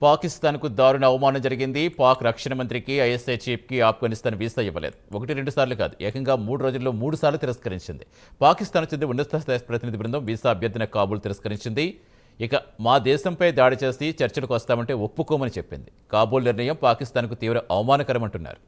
పాకిస్తాన్కు దారుణ అవమానం జరిగింది. పాక్ రక్షణ మంత్రికి, ఐఎస్ఐ చీఫ్కి ఆఫ్ఘనిస్తాన్ వీసా ఇవ్వలేదు. 1-2 సార్లు కాదు, ఏకంగా 3 రోజుల్లో 3 సార్లు తిరస్కరించింది. పాకిస్తాన్ చెందిన ఉన్నత స్థాయి ప్రతినిధి బృందం వీసా అభ్యర్థన కాబూల్ తిరస్కరించింది. ఇక మా దేశంపై దాడి చేసి చర్చలకు వస్తామంటే ఒప్పుకోమని చెప్పింది. కాబూల్ నిర్ణయం పాకిస్తాన్కు తీవ్ర అవమానకరమంటున్నారు.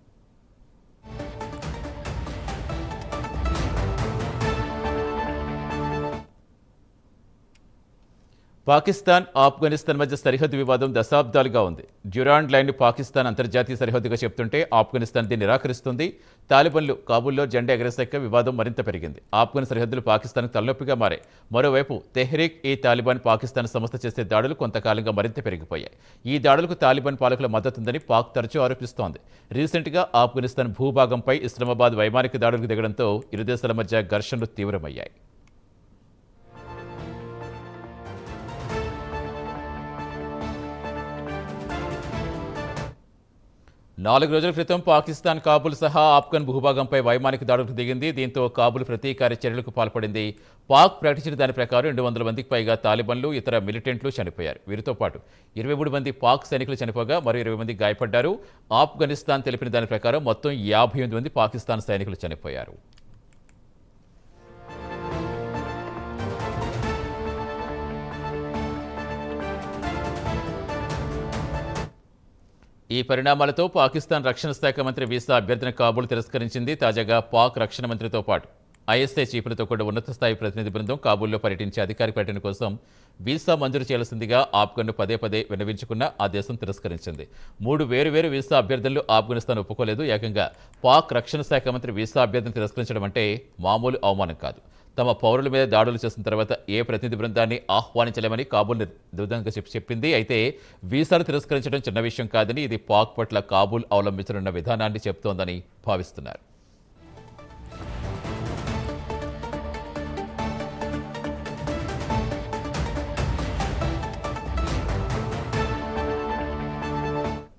పాకిస్తాన్, ఆఫ్ఘనిస్తాన్ మధ్య సరిహద్దు వివాదం దశాబ్దాలుగా ఉంది. డ్యూరాండ్ లైన్ను పాకిస్తాన్ అంతర్జాతీయ సరిహద్దుగా చెప్తుంటే ఆఫ్ఘనిస్తాన్ దీన్ని నిరాకరిస్తుంది. తాలిబన్లు కాబూల్లో జెండా ఎగరేశాక వివాదం మరింత పెరిగింది. ఆఫ్ఘన్ సరిహద్దులు పాకిస్తాన్కు తలనొప్పిగా మారాయి. మరోవైపు తెహ్రీక్ ఈ తాలిబాన్ పాకిస్తాన్ సంస్థ చేసే దాడులు కొంతకాలంగా మరింత పెరిగిపోయాయి. ఈ దాడులకు తాలిబాన్ పాలకుల మద్దతుందని పాక్ తరచూ ఆరోపిస్తోంది. రీసెంట్గా ఆఫ్ఘనిస్తాన్ భూభాగంపై ఇస్లామాబాద్ వైమానిక దాడులకు దిగడంతో ఇరు దేశాల మధ్య ఘర్షణలు తీవ్రమయ్యాయి. 4 రోజుల క్రితం పాకిస్తాన్ కాబూల్ సహా ఆఫ్ఘన్ భూభాగంపై వైమానిక దాడులకు దిగింది. దీంతో కాబూల్ ప్రతీకార చర్యలకు పాల్పడింది. పాక్ ప్రకటించిన దాని ప్రకారం 200 మందికి పైగా తాలిబన్లు, ఇతర మిలిటెంట్లు చనిపోయారు. వీరితో పాటు 23 మంది పాక్ సైనికులు చనిపోగా మరో 20 మంది గాయపడ్డారు. ఆఫ్ఘనిస్తాన్ తెలిపిన దాని ప్రకారం మొత్తం 58 మంది పాకిస్తాన్ సైనికులు చనిపోయారు. ఈ పరిణామాలతో పాకిస్తాన్ రక్షణ శాఖ మంత్రి వీసా అభ్యర్థన కాబూల్ తిరస్కరించింది. తాజాగా పాక్ రక్షణ మంత్రితో పాటు ఐఎస్ఐ చీఫ్లతో కూడా ఉన్నత స్థాయి ప్రతినిధి బృందం కాబూల్లో పర్యటించే అధికారిక పర్యటన కోసం వీసా మంజూరు చేయాల్సిందిగా ఆఫ్ఘన్ను పదే విన్నవించుకున్న ఆ దేశం తిరస్కరించింది. 3 వేరు వీసా అభ్యర్థనలు ఆఫ్ఘనిస్తాన్ ఒప్పుకోలేదు. ఏకంగా పాక్ రక్షణ శాఖ మంత్రి వీసా అభ్యర్థన తిరస్కరించడం అంటే మామూలు అవమానం కాదు. తమ పౌరుల మీద దాడులు చేసిన తర్వాత ఏ ప్రతినిధి బృందాన్ని ఆహ్వానించలేమని కాబూల్ నిర్ధారణగా చెప్పింది. అయితే వీసాలు తిరస్కరించడం చిన్న విషయం కాదని, ఇది పాక్ పట్ల కాబూల్ అవలంబించనున్న విధానాన్ని చెబుతోందని భావిస్తున్నారు.